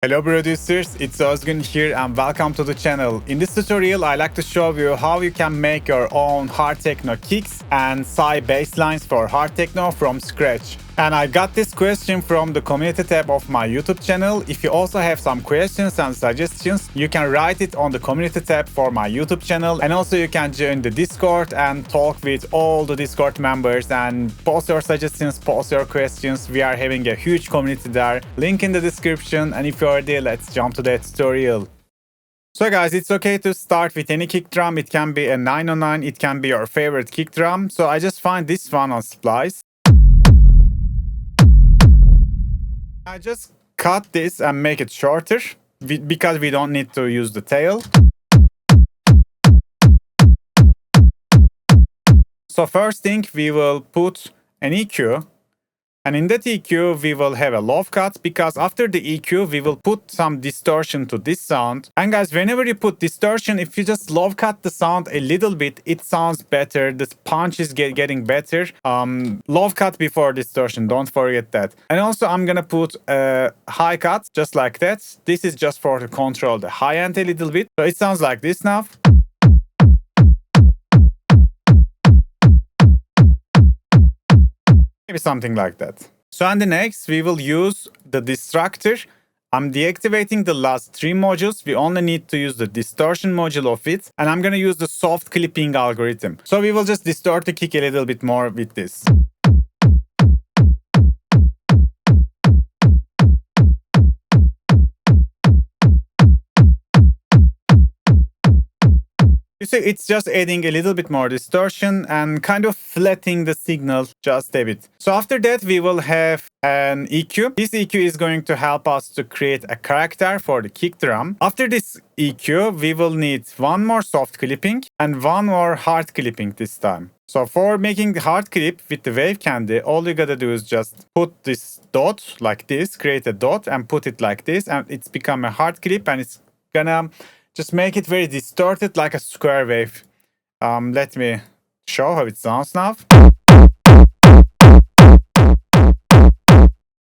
Hello producers, it's Ozgun here and welcome to the channel. In this tutorial, I like to show you how you can make your own hard techno kicks and Psy Basslines for hard techno from scratch. And I got this question from the community tab of my YouTube channel. If you also have some questions and suggestions, you can write it on the community tab for my YouTube channel. And also you can join the Discord and talk with all the Discord members and post your suggestions, post your questions. We are having a huge community there. Link in the description. And if you're ready, let's jump to the tutorial. So guys, it's okay to start with any kick drum. It can be a 909, it can be your favorite kick drum. So I just find this one on Splice. I just cut this and make it shorter because we don't need to use the tail. So first thing, we will put an EQ. And in that EQ, we will have a low cut because after the EQ, we will put some distortion to this sound. And guys, whenever you put distortion, if you just low cut the sound a little bit, it sounds better. The punch is getting better. Low cut before distortion, don't forget that. And also I'm gonna put a high cut just like that. This is just for to control the high end a little bit. So it sounds like this now. Maybe something like that. So on the next, we will use the Distractor. I'm deactivating the last three modules. We only need to use the distortion module of it. And I'm going to use the soft clipping algorithm. So we will just distort the kick a little bit more with this. You see, it's just adding a little bit more distortion and kind of flattening the signal just a bit. So after that, we will have an EQ. This EQ is going to help us to create a character for the kick drum. After this EQ, we will need one more soft clipping and one more hard clipping this time. So for making the hard clip with the wave candy, all you gotta do is just put this dot like this, create a dot and put it like this, and it's become a hard clip and it's gonna just make it very distorted like a square wave. Let me show how it sounds now.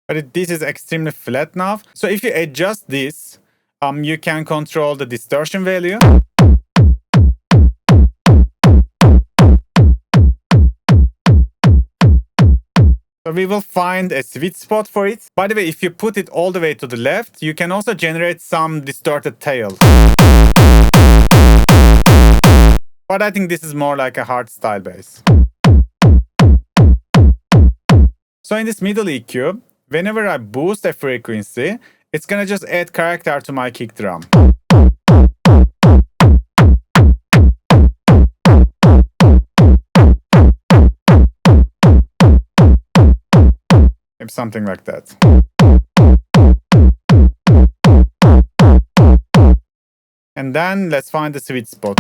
But this is extremely flat now. So if you adjust this, you can control the distortion value. So we will find a sweet spot for it. By the way, if you put it all the way to the left, you can also generate some distorted tail. But I think this is more like a hard style bass. So in this middle EQ, whenever I boost a frequency, it's gonna just add character to my kick drum. Maybe something like that. And then let's find the sweet spot.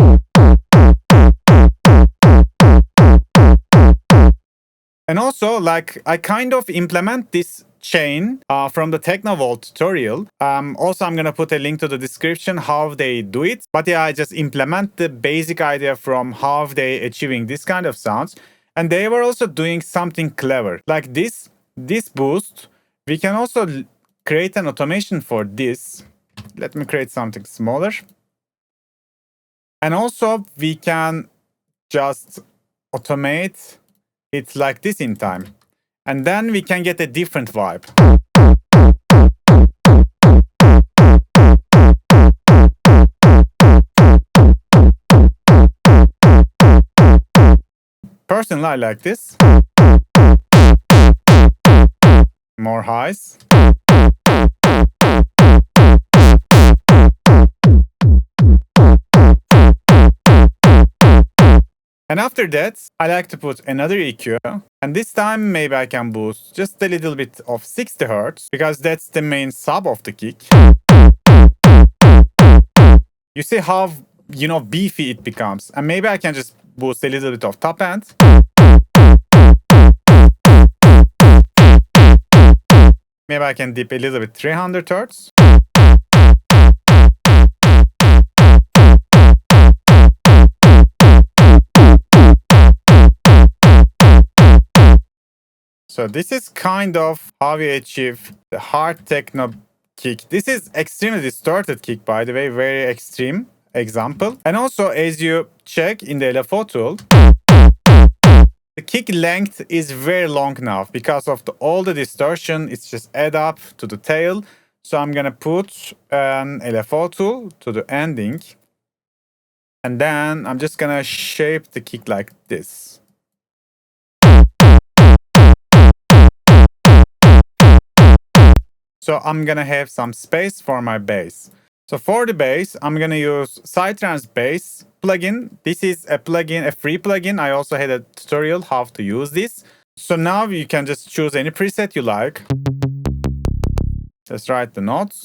And also, like, I kind of implement this chain from the Technovault tutorial. Also, I'm gonna put a link to the description how they do it. But yeah, I just implement the basic idea from how they achieving this kind of sounds. And they were also doing something clever. Like this boost, we can also create an automation for this. Let me create something smaller. And also, we can just automate it like this in time. And then we can get a different vibe. Personally, I like this. More highs. And after that, I like to put another EQ. And this time, maybe I can boost just a little bit of 60 Hz because that's the main sub of the kick. You see how, beefy it becomes. And maybe I can just boost a little bit of top end. Maybe I can dip a little bit 300 Hz. So this is kind of how we achieve the hard techno kick. This is extremely distorted kick, by the way, very extreme example. And also, as you check in the LFO tool, the kick length is very long now because of all the distortion. It's just add up to the tail. So I'm gonna put an LFO tool to the ending. And then I'm just gonna shape the kick like this. So I'm gonna have some space for my bass. So for the bass, I'm gonna use Psytrance Bass plugin. This is a plugin, a free plugin. I also had a tutorial how to use this. So now you can just choose any preset you like. Just write the notes.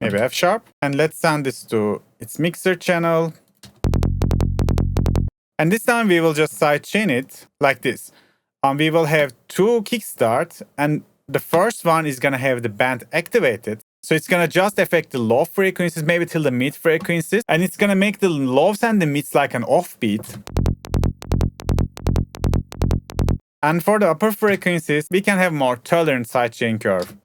Maybe F sharp. And let's send this to its mixer channel. And this time we will just sidechain it like this. We will have two kickstart, and the first one is gonna have the band activated. So it's gonna just affect the low frequencies, maybe till the mid frequencies, and it's gonna make the lows and the mids like an offbeat. And for the upper frequencies, we can have more tolerant sidechain curve.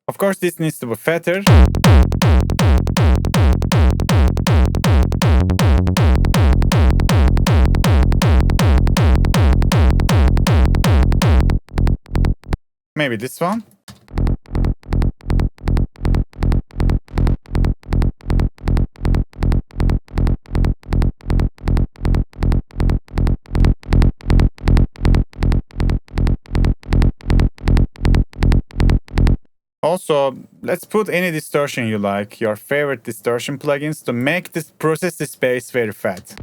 Of course, this needs to be fatter. Maybe this one. Also, let's put any distortion you like, your favorite distortion plugins, to make this process the space very fat.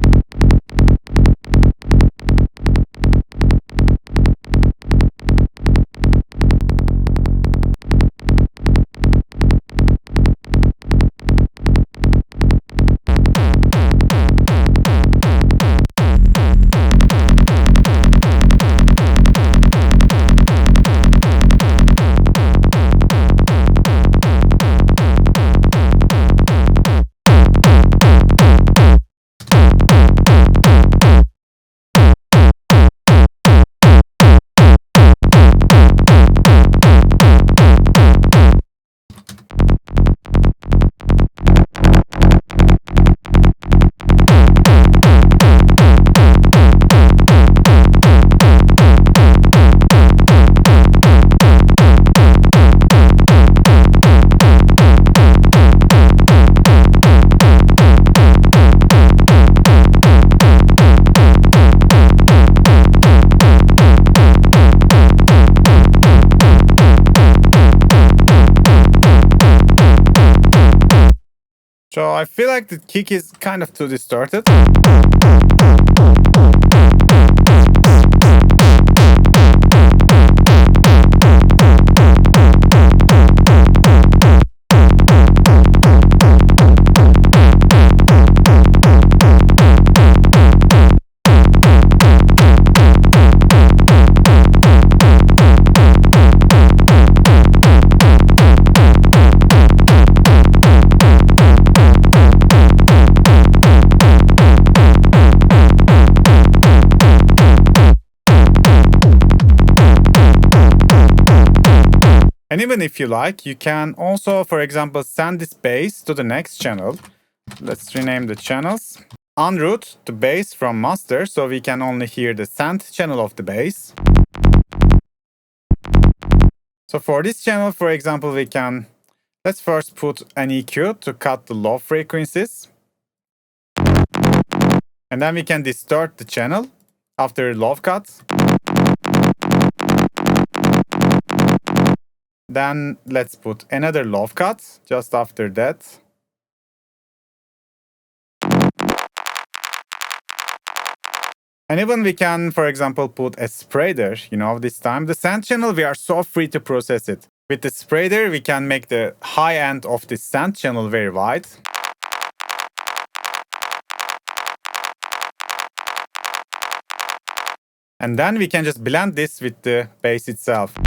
So I feel like the kick is kind of too distorted. And even if you like, you can also, for example, send this bass to the next channel. Let's rename the channels. Unroute the bass from master, so we can only hear the send channel of the bass. So for this channel, for example, we can, let's first put an EQ to cut the low frequencies. And then we can distort the channel after low cut. Then let's put another low cut just after that. And even we can, for example, put a spreader, this time. The send channel, we are so free to process it. With the spreader, we can make the high end of the send channel very wide. And then we can just blend this with the bass itself.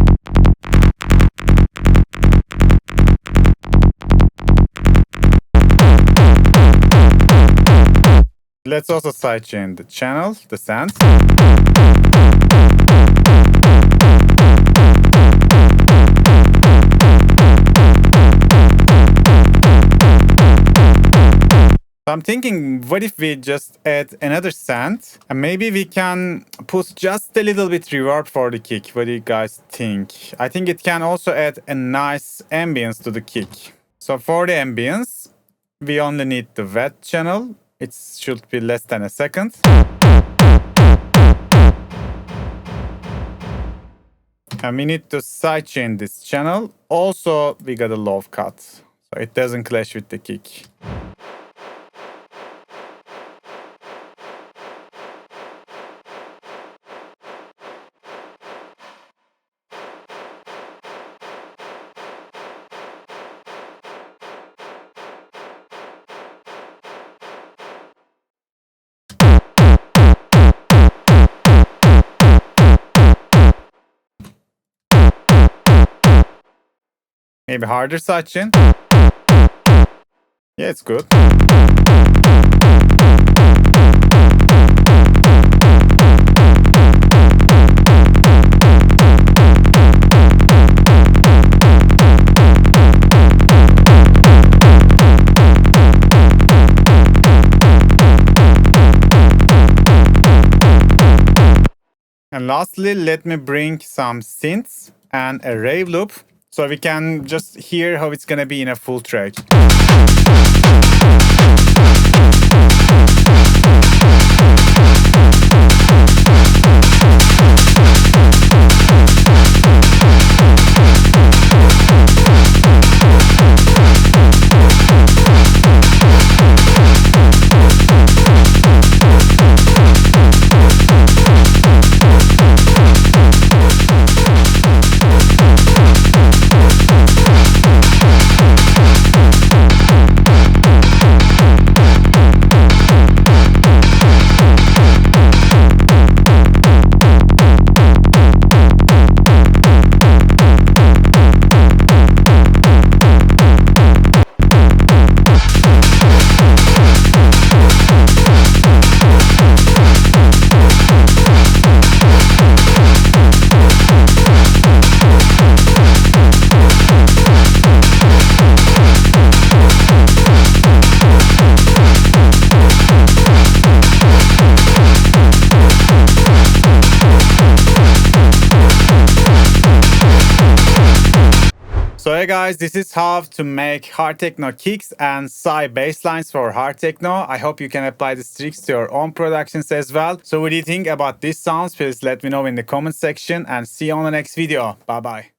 let's also sidechain the channel, the sound. So I'm thinking, what if we just add another sound and maybe we can put just a little bit reverb for the kick? What do you guys think? I think it can also add a nice ambience to the kick. So for the ambience, we only need the wet channel. It should be less than a second. And we need to sidechain this channel. Also, we got a low cut, so it doesn't clash with the kick. Maybe harder sidechain. Yeah, it's good. And lastly, let me bring some synths and a rave loop, so we can just hear how it's gonna be in a full track. So hey guys, this is how to make hard techno kicks and Psy basslines for hard techno. I hope you can apply these tricks to your own productions as well. So what do you think about these sounds? Please let me know in the comment section and see you on the next video. Bye bye.